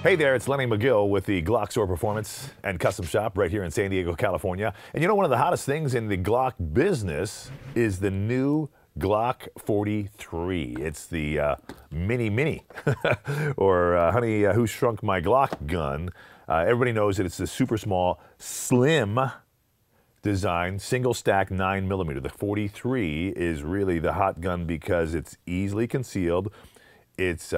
Hey there, it's Lenny McGill with the GlockStore Performance and Custom Shop right here in San Diego, California. And you know, one of the hottest things in the Glock business is the new Glock 43. It's the mini, or honey, who shrunk my Glock gun. Everybody knows that it's the super small, slim design, single stack 9mm. The 43 is really the hot gun because it's easily concealed. It's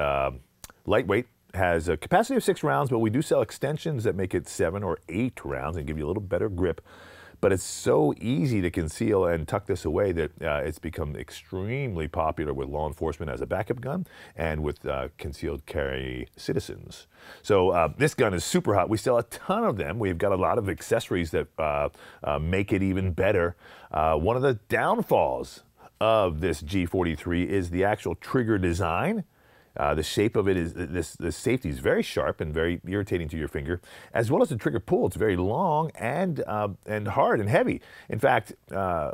lightweight, has a capacity of 6 rounds, but we do sell extensions that make it 7 or 8 rounds and give you a little better grip. But it's so easy to conceal and tuck this away that it's become extremely popular with law enforcement as a backup gun and with concealed carry citizens. So this gun is super hot. We sell a ton of them. We've got a lot of accessories that make it even better. One of the downfalls of this G43 is the actual trigger design. The shape of it is, this safety is very sharp and very irritating to your finger, as well as the trigger pull. It's very long and hard and heavy. In fact,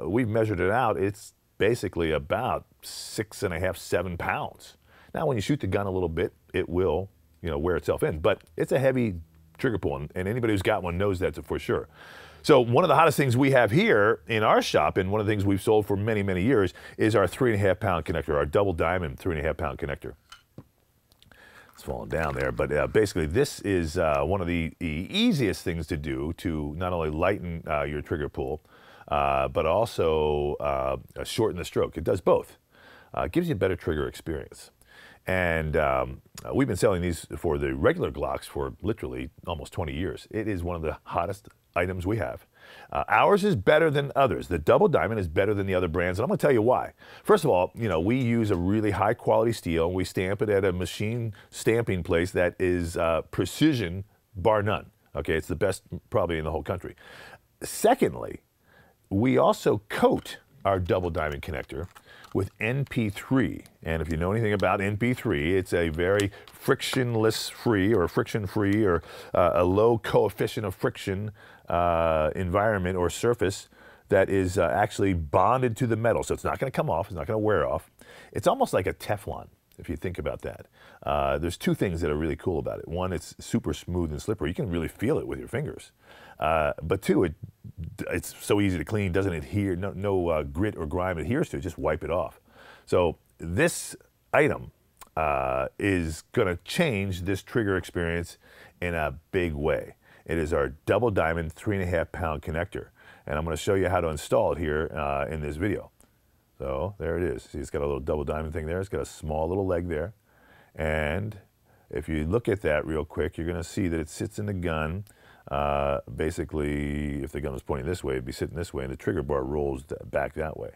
we've measured it out. It's basically about 6.5, 7 pounds. Now, when you shoot the gun a little bit, it will, wear itself in, but it's a heavy trigger pull, and anybody who's got one knows that for sure. So one of the hottest things we have here in our shop, and one of the things we've sold for many, many years, is our 3.5 pound connector, our double diamond 3.5 pound connector. It's falling down there, but basically this is one of the easiest things to do to not only lighten your trigger pull, but also shorten the stroke. It does both. It gives you a better trigger experience. And we've been selling these for the regular Glocks for literally almost 20 years. It is one of the hottest items we have. Ours is better than others. The double diamond is better than the other brands, and I'm going to tell you why. First of all, we use a really high quality steel, and we stamp it at a machine stamping place that is precision bar none. Okay, it's the best probably in the whole country. Secondly, we also coat our double diamond connector with NP3, and if you know anything about NP3, it's a very friction-free or a low coefficient of friction environment or surface that is actually bonded to the metal, so it's not going to come off, it's not going to wear off. It's almost like a Teflon, if you think about that. There's two things that are really cool about it. One, it's super smooth and slippery. You can really feel it with your fingers. But two, it's so easy to clean, doesn't adhere, no grit or grime adheres to it, just wipe it off. So this item is going to change this trigger experience in a big way. It is our double diamond 3.5 pound connector, and I'm going to show you how to install it here in this video. So there it is. See, it's got a little double diamond thing there. It's got a small little leg there, and if you look at that real quick, you're going to see that it sits in the gun. Basically, if the gun was pointing this way, it'd be sitting this way, and the trigger bar rolls back that way.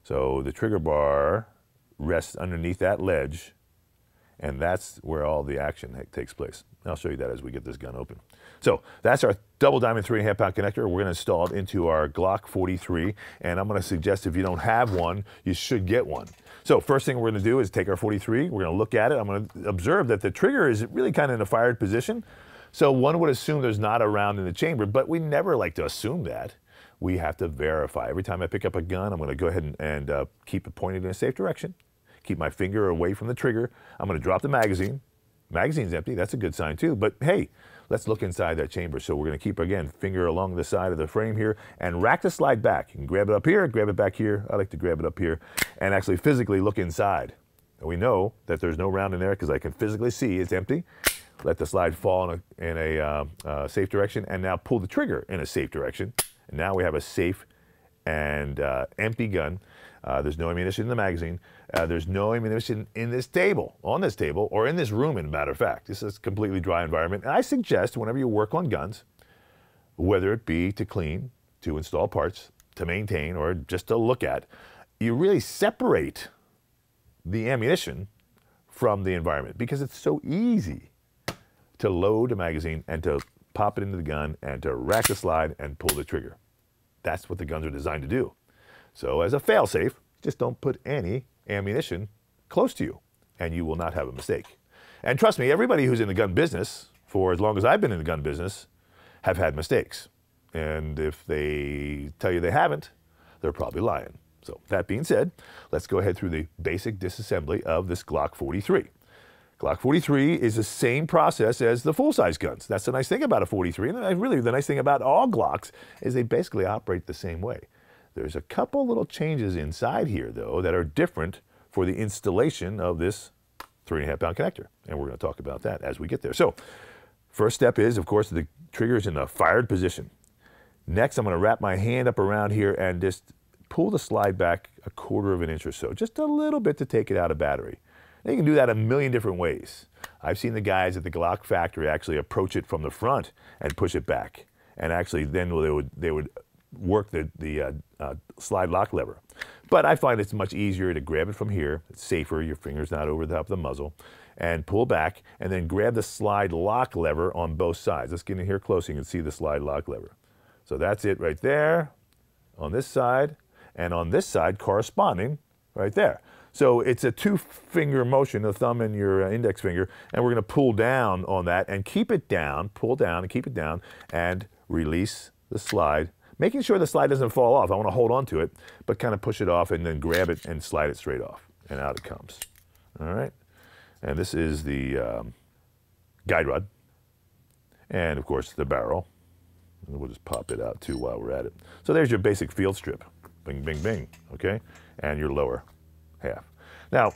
So the trigger bar rests underneath that ledge, and that's where all the action takes place. I'll show you that as we get this gun open. So that's our double diamond 3.5 pound connector. We're going to install it into our Glock 43, and I'm going to suggest if you don't have one, you should get one. So first thing we're going to do is take our 43, we're going to look at it. I'm going to observe that the trigger is really kind of in a fired position. So one would assume there's not a round in the chamber, but we never like to assume that. We have to verify. Every time I pick up a gun, I'm going to go ahead and keep it pointed in a safe direction. Keep my finger away from the trigger. I'm going to drop the magazine. Magazine's empty. That's a good sign too. But hey, let's look inside that chamber. So we're going to keep, again, finger along the side of the frame here and rack the slide back. You can grab it up here, grab it back here. I like to grab it up here and actually physically look inside. And we know that there's no round in there because I can physically see it's empty. Let the slide fall in a safe direction, and now pull the trigger in a safe direction. And now we have a safe and empty gun. There's no ammunition in the magazine. There's no ammunition in this table, on this table, or in this room, as a matter of fact. This is a completely dry environment. And I suggest whenever you work on guns, whether it be to clean, to install parts, to maintain, or just to look at, you really separate the ammunition from the environment because it's so easy to load a magazine and to pop it into the gun and to rack the slide and pull the trigger. That's what the guns are designed to do. So as a fail-safe, just don't put any ammunition close to you and you will not have a mistake. And trust me, everybody who's in the gun business, for as long as I've been in the gun business, have had mistakes. And if they tell you they haven't, they're probably lying. So that being said, let's go ahead through the basic disassembly of this Glock 43. Glock 43 is the same process as the full-size guns. That's the nice thing about a 43, and really the nice thing about all Glocks is they basically operate the same way. There's a couple little changes inside here, though, that are different for the installation of this 3.5-pound connector, and we're going to talk about that as we get there. So, first step is, of course, the trigger is in a fired position. Next, I'm going to wrap my hand up around here and just pull the slide back 1/4 of an inch or so, just a little bit to take it out of battery. Now, you can do that a million different ways. I've seen the guys at the Glock factory actually approach it from the front and push it back, and actually then they would work the slide lock lever. But I find it's much easier to grab it from here. It's safer, your finger's not over the top of the muzzle, and pull back, and then grab the slide lock lever on both sides. Let's get in here close so you can see the slide lock lever. So that's it right there on this side, and on this side corresponding right there. So it's a 2-finger motion, the thumb and your index finger, and we're going to pull down on that and keep it down, pull down and keep it down, and release the slide, making sure the slide doesn't fall off. I want to hold on to it, but kind of push it off and then grab it and slide it straight off, and out it comes. All right, and this is the guide rod, and of course the barrel. And we'll just pop it out too while we're at it. So there's your basic field strip, bing, bing, bing, okay, and your lower half. Now,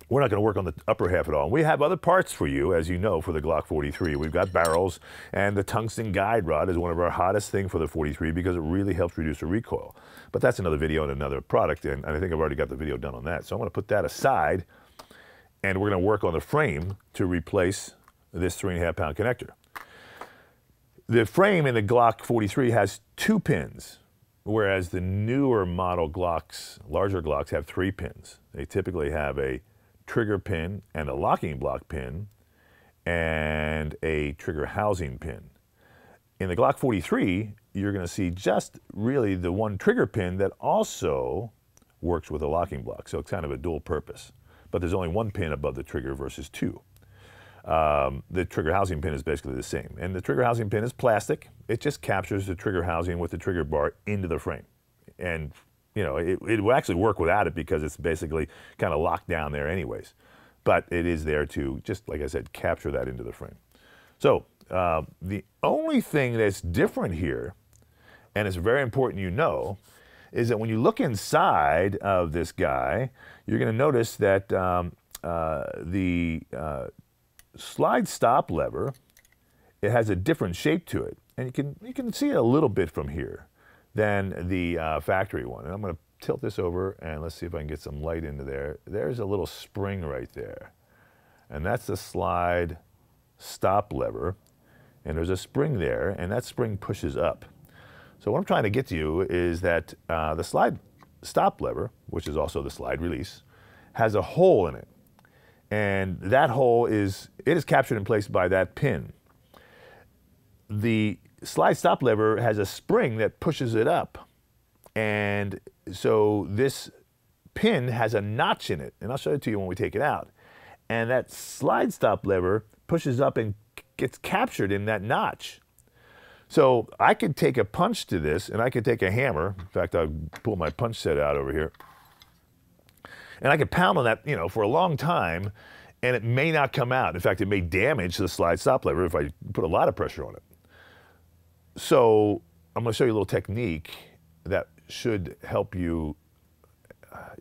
we're not going to work on the upper half at all. We have other parts for you, as you know, for the Glock 43. We've got barrels, and the tungsten guide rod is one of our hottest things for the 43 because it really helps reduce the recoil. But that's another video and another product, and I think I've already got the video done on that. So I'm going to put that aside, and we're going to work on the frame to replace this 3.5-pound connector. The frame in the Glock 43 has 2 pins. Whereas the newer model Glocks, larger Glocks, have 3 pins. They typically have a trigger pin and a locking block pin and a trigger housing pin. In the Glock 43, you're going to see just really the 1 trigger pin that also works with a locking block. So it's kind of a dual purpose. But there's only 1 pin above the trigger versus 2. The trigger housing pin is basically the same. And the trigger housing pin is plastic. It just captures the trigger housing with the trigger bar into the frame. And, you know, it will actually work without it because it's basically kind of locked down there anyways. But it is there to, just like I said, capture that into the frame. So the only thing that's different here, and it's very important you know, is that when you look inside of this guy, you're going to notice that the slide stop lever, it has a different shape to it, and you can see it a little bit from here than the factory one. And I'm going to tilt this over, and let's see if I can get some light into there. There's a little spring right there, and that's the slide stop lever, and there's a spring there, and that spring pushes up. So what I'm trying to get to you is that the slide stop lever, which is also the slide release, has a hole in it. And that hole is captured in place by that pin. The slide stop lever has a spring that pushes it up. And so this pin has a notch in it. And I'll show it to you when we take it out. And that slide stop lever pushes up and gets captured in that notch. So I could take a punch to this, and I could take a hammer. In fact, I'll pull my punch set out over here. And I could pound on that, you know, for a long time, and it may not come out. In fact, it may damage the slide stop lever if I put a lot of pressure on it. So I'm going to show you a little technique that should help you,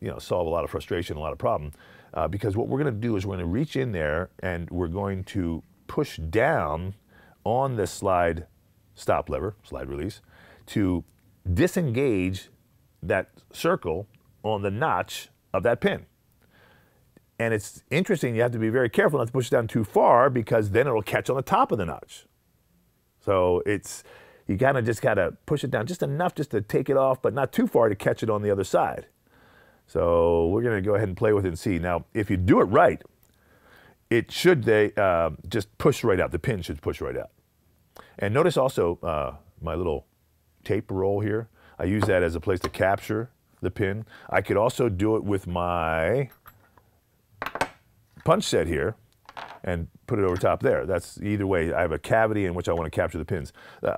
you know, solve a lot of frustration, a lot of problem. Because what we're going to do is we're going to reach in there, and we're going to push down on the slide stop lever, slide release, to disengage that circle on the notch of that pin. And it's interesting, you have to be very careful not to push it down too far because then it'll catch on the top of the notch. So you kind of just gotta push it down just enough just to take it off, but not too far to catch it on the other side. So we're gonna go ahead and play with it and see. Now, if you do it right, it should just push right out. The pin should push right out. And notice also my little tape roll here. I use that as a place to capture the pin. I could also do it with my punch set here and put it over top there. That's either way. I have a cavity in which I want to capture the pins.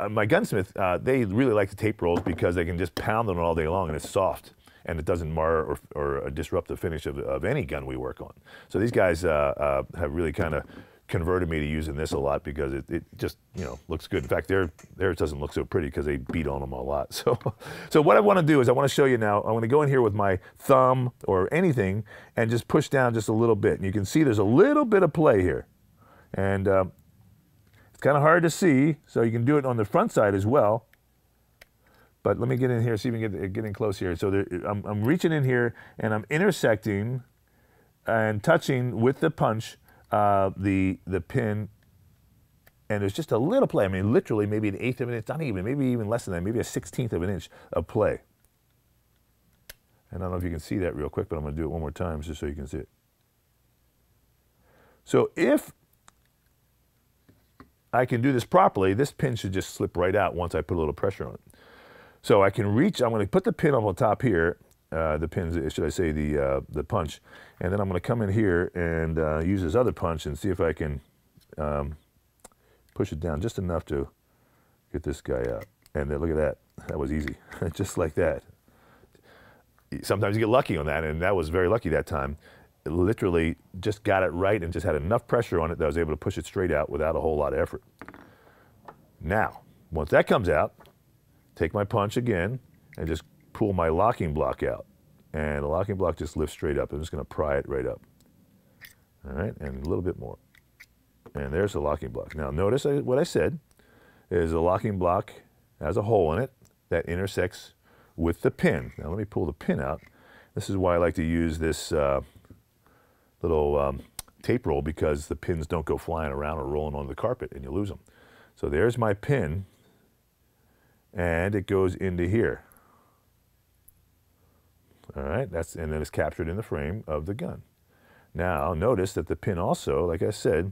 My gunsmith, they really like the tape rolls because they can just pound them all day long and it's soft. and it doesn't mar or disrupt the finish of any gun we work on. So these guys have really kind of converted me to using this a lot because it just, you know, looks good. In fact, theirs doesn't look so pretty because they beat on them a lot. So what I want to do is I want to show you now, I'm going to go in here with my thumb or anything and just push down just a little bit. And you can see there's a little bit of play here. And it's kind of hard to see, so you can do it on the front side as well. But let me get in here, see if we can get in close here. So I'm reaching in here and I'm intersecting and touching with the punch the pin, and there's just a little play. I mean, literally maybe an eighth of an inch, not even, maybe even less than that, maybe a 16th of an inch of play. And I don't know if you can see that real quick, but I'm going to do it one more time just so you can see it. So if I can do this properly, this pin should just slip right out once I put a little pressure on it. So I can reach, I'm going to put the pin on the top here, the pins, should I say, the punch, and then I'm going to come in here and use this other punch and see if I can push it down just enough to get this guy out. And then look at that, that was easy, just like that. Sometimes you get lucky on that, and that was very lucky that time. It literally just got it right and just had enough pressure on it that I was able to push it straight out without a whole lot of effort. Now, once that comes out, take my punch again and just pull my locking block out. And the locking block just lifts straight up. I'm just going to pry it right up. All right, and a little bit more. And there's the locking block. Now notice what I said is the locking block has a hole in it that intersects with the pin. Now let me pull the pin out. This is why I like to use this little tape roll, because the pins don't go flying around or rolling on the carpet and you lose them. So there's my pin, and it goes into here. All right, and then it's captured in the frame of the gun. Now notice that the pin also, like I said,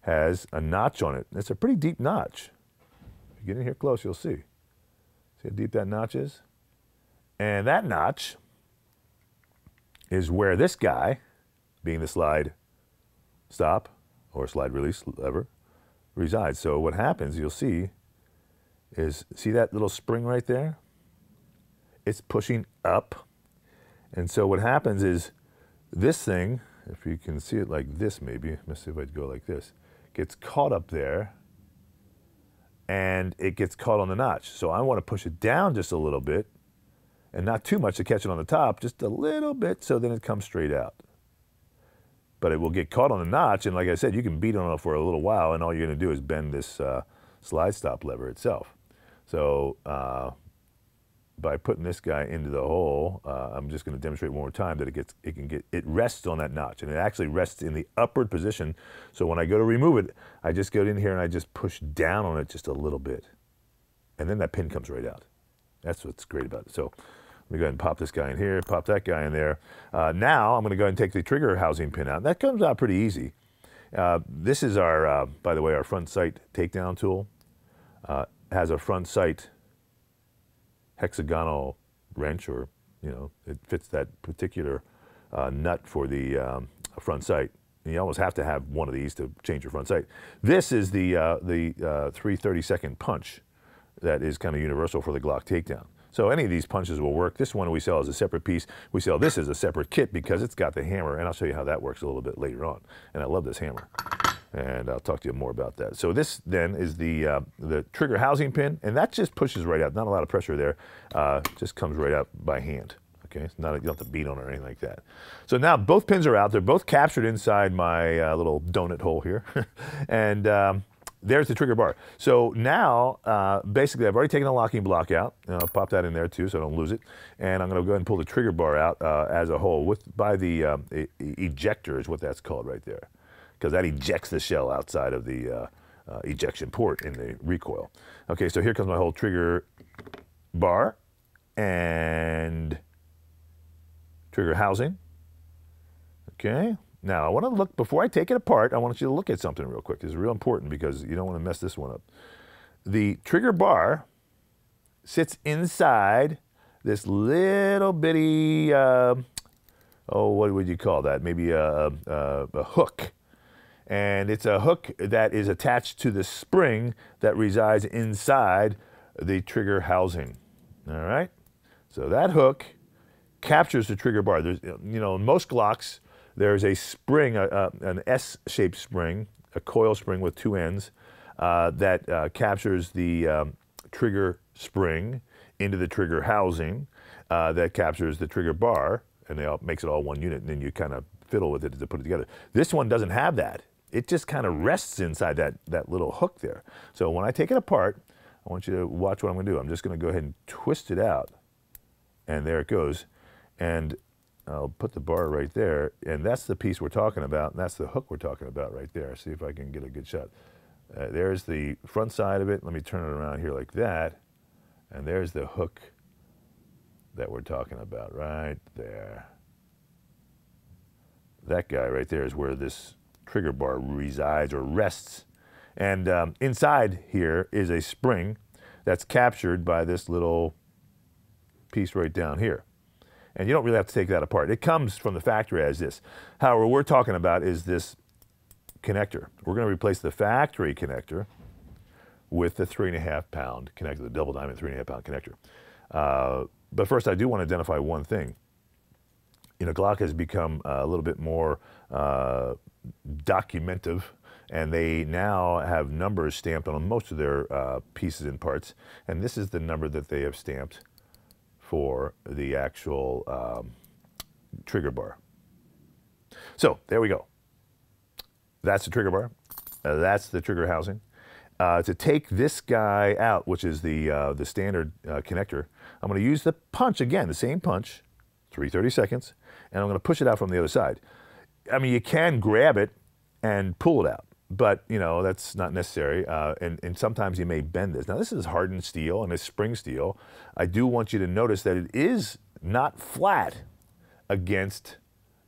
has a notch on it. It's a pretty deep notch. If you get in here close, you'll see. See how deep that notch is? And that notch is where this guy, being the slide stop or slide release lever, resides. So what happens, you'll see, is see that little spring right there? It's pushing up. And so what happens is this thing, if you can see it like this maybe, let's see if I go like this, gets caught up there and it gets caught on the notch. So I want to push it down just a little bit, and not too much to catch it on the top, just a little bit, so then it comes straight out. But it will get caught on the notch, and like I said, you can beat on it for a little while, and all you're going to do is bend this slide stop lever itself. So by putting this guy into the hole, I'm just going to demonstrate one more time that it rests on that notch, and it actually rests in the upward position. So when I go to remove it, I just go in here and I just push down on it just a little bit, and then that pin comes right out. That's what's great about it. So let me go ahead and pop this guy in here, pop that guy in there. Now I'm going to go ahead and take the trigger housing pin out. That comes out pretty easy. This is our, by the way, our front sight takedown tool. Has a front sight hexagonal wrench, or, you know, it fits that particular nut for the front sight. And you almost have to have one of these to change your front sight. This is the 3/32 punch that is kind of universal for the Glock takedown. So any of these punches will work. This one we sell as a separate piece. We sell this as a separate kit because it's got the hammer, and I'll show you how that works a little bit later on. And I love this hammer, and I'll talk to you more about that. So this then is the trigger housing pin, and that just pushes right out. Not a lot of pressure there. Just comes right out by hand. Okay, it's not, you don't have to beat on it or anything like that. So now both pins are out. They're both captured inside my little donut hole here, and there's the trigger bar. So now, basically, I've already taken the locking block out. And I'll pop that in there too, so I don't lose it. And I'm going to go ahead and pull the trigger bar out as a whole by the ejector is what that's called right there, because that ejects the shell outside of the ejection port in the recoil. Okay, so here comes my whole trigger bar and trigger housing. Okay. Now, I want to look, before I take it apart, I want you to look at something real quick. This is real important because you don't want to mess this one up. The trigger bar sits inside this little bitty, what would you call that? Maybe a hook. And it's a hook that is attached to the spring that resides inside the trigger housing. All right? So that hook captures the trigger bar. There's, you know, in most Glocks, there's a spring, an S-shaped spring, a coil spring with two ends that captures the trigger spring into the trigger housing that captures the trigger bar, and makes it all one unit, and then you kind of fiddle with it to put it together. This one doesn't have that. It just kind of rests inside that little hook there. So when I take it apart, I want you to watch what I'm going to do. I'm just going to go ahead and twist it out, and there it goes. And I'll put the bar right there, and that's the piece we're talking about, and that's the hook we're talking about right there. See if I can get a good shot. There's the front side of it. Let me turn it around here like that, and there's the hook that we're talking about right there. That guy right there is where this trigger bar resides or rests. And inside here is a spring that's captured by this little piece right down here. And you don't really have to take that apart. It comes from the factory as this. However, what we're talking about is this connector. We're going to replace the factory connector with the 3.5 pound connector, the double diamond 3.5 pound connector. But first, I do want to identify one thing. You know, Glock has become a little bit more documentative, and they now have numbers stamped on most of their pieces and parts. And this is the number that they have stamped for the actual trigger bar. So there we go. That's the trigger bar. That's the trigger housing. To take this guy out, which is the standard connector, I'm going to use the punch again, the same punch, 3/32, and I'm going to push it out from the other side. I mean, you can grab it and pull it out, but you know that's not necessary. And sometimes you may bend this. Now this is hardened steel and it's spring steel. I do want you to notice that it is not flat against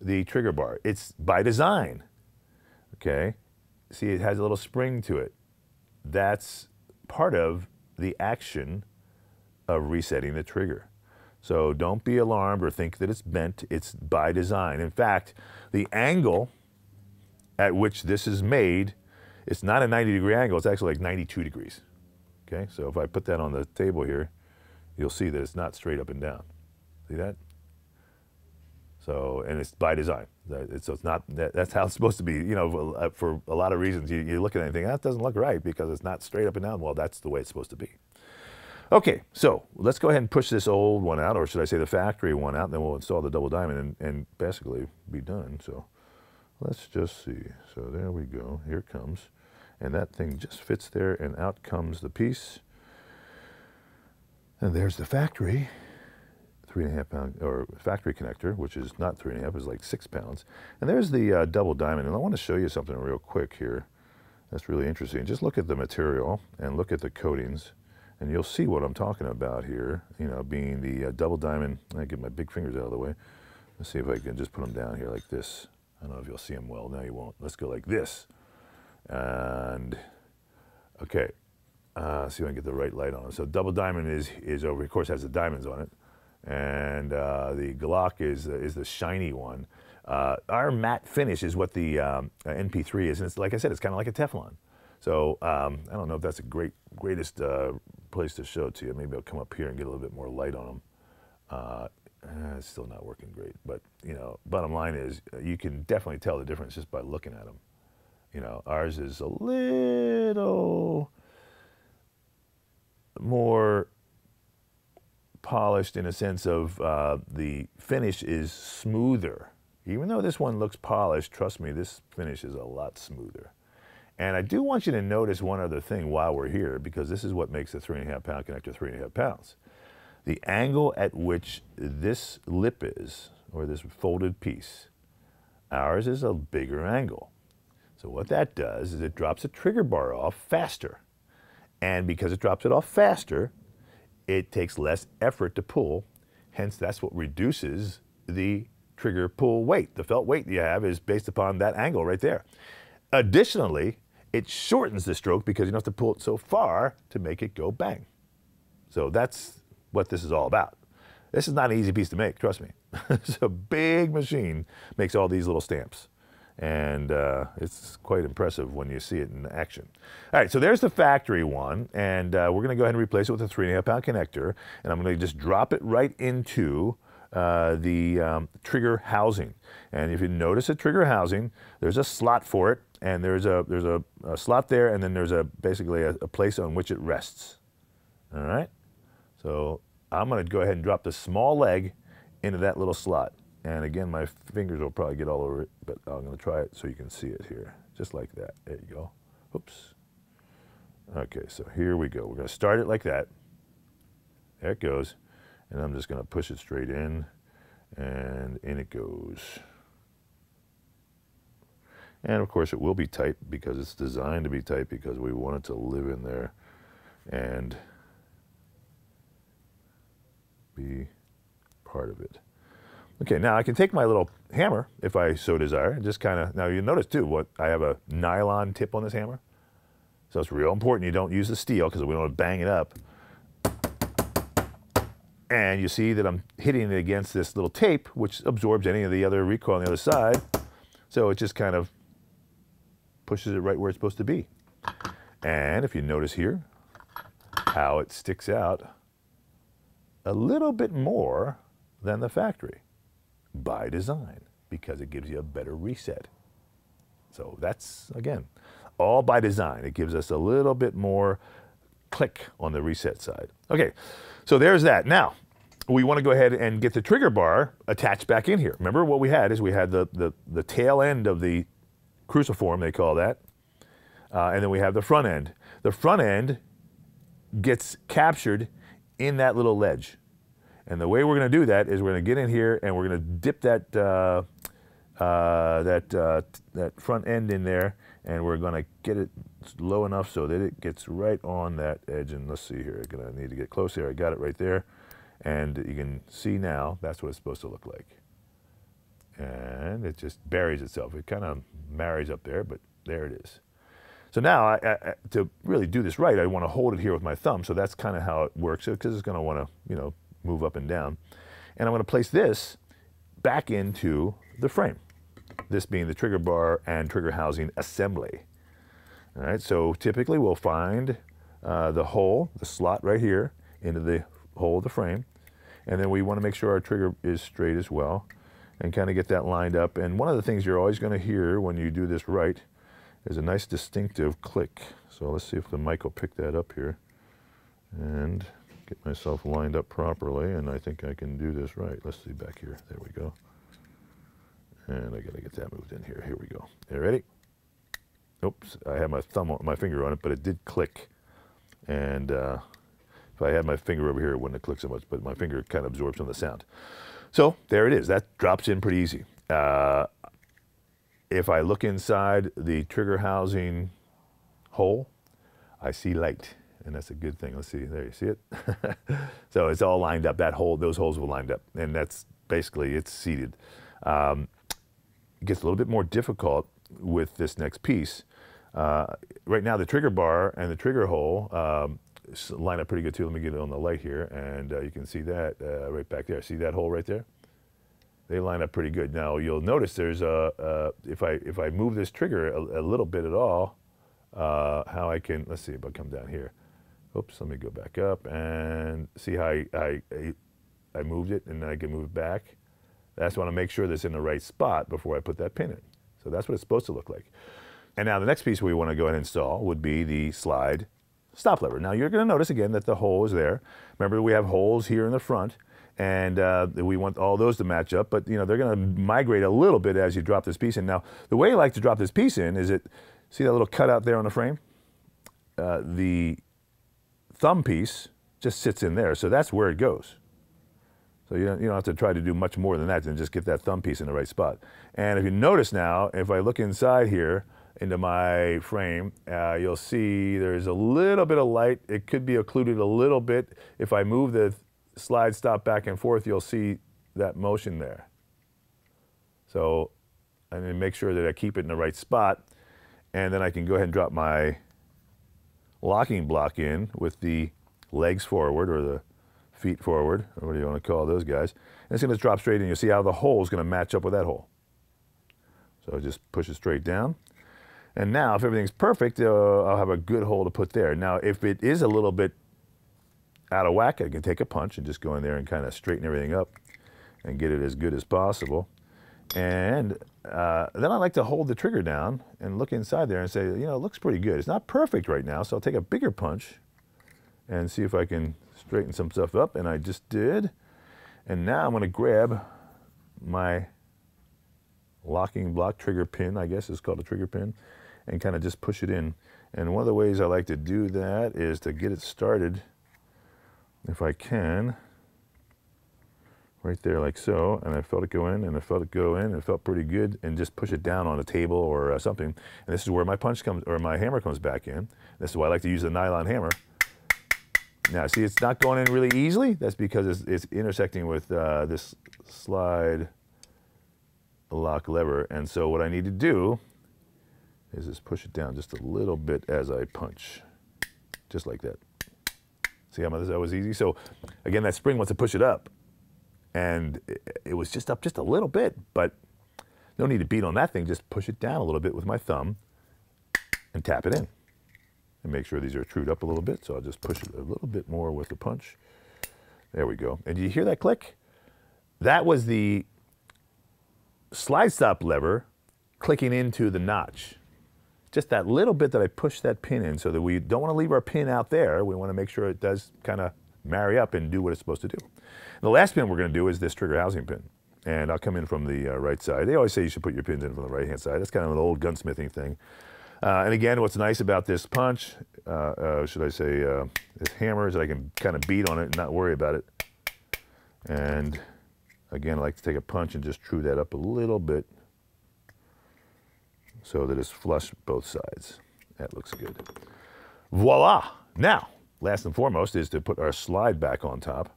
the trigger bar. It's by design. Okay, see, it has a little spring to it. That's part of the action of resetting the trigger. So don't be alarmed or think that it's bent. It's by design. In fact, the angle at which this is made, it's not a 90-degree angle. It's actually like 92 degrees. Okay, so if I put that on the table here, you'll see that it's not straight up and down. See that? So, and it's by design. So it's not, that's how it's supposed to be. You know, for a lot of reasons, you look at anything, that doesn't look right because it's not straight up and down. Well, that's the way it's supposed to be. Okay, so let's go ahead and push this old one out, or should I say the factory one out, and then we'll install the double diamond and basically be done. So let's just see. So there we go. Here it comes. And that thing just fits there, and out comes the piece. And there's the factory 3.5 pound, or factory connector, which is not 3.5, is like 6 pounds. And there's the double diamond. And I want to show you something real quick here that's really interesting. Just look at the material and look at the coatings, and you'll see what I'm talking about here, you know, being the double diamond. I get my big fingers out of the way. Let's see if I can just put them down here like this. I don't know if you'll see them well. No, you won't. Let's go like this. And, okay, see if I can get the right light on it. So double diamond is over, of course, has the diamonds on it. And the Glock is the shiny one. Our matte finish is what the NP3 is, and it's, like I said, it's kind of like a Teflon. So I don't know if that's the greatest place to show it to you. Maybe I'll come up here and get a little bit more light on them. It's still not working great, but you know, bottom line is you can definitely tell the difference just by looking at them. You know, ours is a little more polished in a sense of the finish is smoother. Even though this one looks polished, trust me, this finish is a lot smoother. And I do want you to notice one other thing while we're here, because this is what makes a 3.5 pound connector 3.5 pounds. The angle at which this lip is, or this folded piece, ours is a bigger angle. So what that does is it drops the trigger bar off faster. And because it drops it off faster, it takes less effort to pull. Hence, that's what reduces the trigger pull weight. The felt weight you have is based upon that angle right there. Additionally, it shortens the stroke because you don't have to pull it so far to make it go bang. So that's what this is all about. This is not an easy piece to make, trust me. It's a big machine, makes all these little stamps. And it's quite impressive when you see it in action. All right, so there's the factory one, and we're going to go ahead and replace it with a 3.5 pound connector, and I'm going to just drop it right into trigger housing. And if you notice a trigger housing, there's a slot for it, and there's a slot there, and then there's basically a place on which it rests. All right? So I'm going to go ahead and drop the small leg into that little slot. And again, my fingers will probably get all over it, but I'm going to try it so you can see it here. Just like that. There you go. Oops. Okay, so here we go. We're going to start it like that. There it goes. And I'm just going to push it straight in, and in it goes. And of course it will be tight because it's designed to be tight because we want it to live in there and be part of it. Okay, now I can take my little hammer if I so desire and just kind of, now you notice too, I have a nylon tip on this hammer. So it's real important you don't use the steel because we don't want to bang it up. And you see that I'm hitting it against this little tape, which absorbs any of the other recoil on the other side. So it just kind of pushes it right where it's supposed to be. And if you notice here, how it sticks out a little bit more than the factory by design, because it gives you a better reset. So that's, again, all by design. It gives us a little bit more click on the reset side. Okay, so there's that. Now, we want to go ahead and get the trigger bar attached back in here. Remember what we had is we had the tail end of the cruciform, they call that, and then we have the front end. The front end gets captured in that little ledge. And the way we're going to do that is we're going to get in here and we're going to dip that front end in there, and we're going to get it low enough so that it gets right on that edge. And let's see here, I'm going to need to get close here. I got it right there. And you can see now that's what it's supposed to look like. And it just buries itself. It kind of marries up there, but there it is. So now, to really do this right, I want to hold it here with my thumb. So that's kind of how it works, because it's going to want to, move up and down. And I'm going to place this back into the frame. This being the trigger bar and trigger housing assembly. All right, so typically we'll find the hole, the slot right here, into the hole of the frame. And then we want to make sure our trigger is straight as well, and kind of get that lined up. And one of the things you're always going to hear when you do this right is a nice distinctive click. So let's see if the mic will pick that up here and get myself lined up properly. And I think I can do this right. Let's see back here. There we go. And I got to get that moved in here. Here we go. You ready? Oops, I had my finger on it, but it did click. And if I had my finger over here, it wouldn't have clicked so much, but my finger kind of absorbs some of the sound. So there it is. That drops in pretty easy. If I look inside the trigger housing hole, I see light, and that's a good thing. Let's see, there, you see it? So it's all lined up. Those holes were lined up, and that's basically, it's seated. It gets a little bit more difficult with this next piece. Right now, the trigger bar and the trigger hole line up pretty good too. Let me get it on the light here, and you can see that right back there. See that hole right there? They line up pretty good. Now you'll notice there's if I move this trigger a little bit at all, how I can, let's see if I come down here. Oops, let me go back up and see how I moved it, and then I can move it back. That's want to make sure that's in the right spot before I put that pin in. So that's what it's supposed to look like. And now the next piece we want to go ahead and install would be the slide stop lever. Now you're going to notice again that the hole is there. Remember, we have holes here in the front, and we want all those to match up, but they're going to migrate a little bit as you drop this piece in. Now, the way you like to drop this piece in is see that little cutout there on the frame? The thumb piece just sits in there, so that's where it goes. So you don't have to try to do much more than that than just get that thumb piece in the right spot. And if you notice now, if I look inside here into my frame, you'll see there's a little bit of light. It could be occluded a little bit. If I move the slide stop back and forth, you'll see that motion there. So I need to make sure that I keep it in the right spot, and then I can go ahead and drop my locking block in with the legs forward, or the feet forward, or what do you want to call those guys. And it's going to drop straight in. You'll see how the hole is going to match up with that hole. So just push it straight down. And now, if everything's perfect, I'll have a good hole to put there. Now, if it is a little bit out of whack, I can take a punch and just go in there and kind of straighten everything up. and get it as good as possible. And then I like to hold the trigger down and look inside there and say, you know, it looks pretty good. It's not perfect right now, so I'll take a bigger punch and see if I can straighten some stuff up, and I just did. And now I'm going to grab my locking block trigger pin, I guess it's called a trigger pin, and kind of just push it in. And one of the ways I like to do that is to get it started, if I can, right there like so, and I felt it go in, and I felt it go in, and it felt pretty good, and just push it down on a table or something. And this is where my punch comes, or my hammer comes back in. This is why I like to use a nylon hammer. Now, see, it's not going in really easily. That's because it's intersecting with this slide lock lever. And so what I need to do is just push it down just a little bit as I punch, just like that. See how that was easy? So again, that spring wants to push it up. And it was just up just a little bit, but no need to beat on that thing. Just push it down a little bit with my thumb and tap it in. And make sure these are trued up a little bit, so I'll just push it a little bit more with the punch. There we go. And do you hear that click? That was the slide stop lever clicking into the notch. Just that little bit that I pushed that pin in, so that we don't want to leave our pin out there. We want to make sure it does kind of marry up and do what it's supposed to do. And the last pin we're going to do is this trigger housing pin. And I'll come in from the right side. They always say you should put your pins in from the right-hand side. That's kind of an old gunsmithing thing. And again, what's nice about this punch, should I say, this hammer, is that I can kind of beat on it and not worry about it. And again, I like to take a punch and just true that up a little bit so that it's flush both sides. That looks good. Voila! Now, last and foremost is to put our slide back on top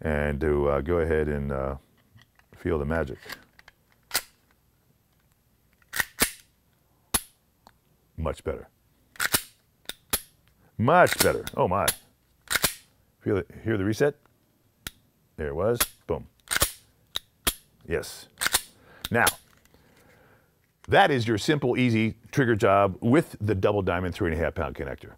and to go ahead and feel the magic. Much better. Much better. Oh my. Feel it? Hear the reset? There it was. Boom. Yes. Now, that is your simple, easy trigger job with the double diamond 3.5 pound connector.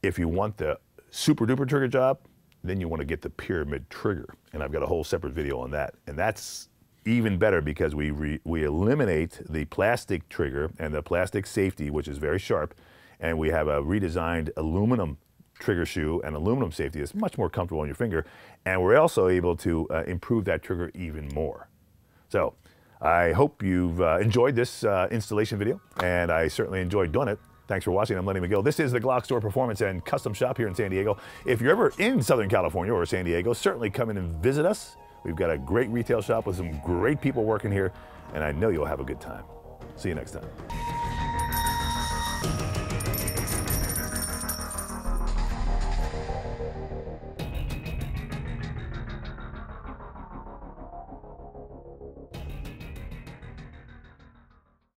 If you want the super duper trigger job, then you want to get the pyramid trigger. And I've got a whole separate video on that. And that's even better because we eliminate the plastic trigger and the plastic safety, which is very sharp, and we have a redesigned aluminum trigger shoe and aluminum safety that's much more comfortable on your finger, and we're also able to improve that trigger even more. So I hope you've enjoyed this installation video, and I certainly enjoyed doing it. Thanks for watching. I'm Lenny McGill. This is the GlockStore Performance and Custom Shop here in San Diego. If you're ever in Southern California or San Diego, certainly come in and visit us. We've got a great retail shop with some great people working here, and I know you'll have a good time. See you next time.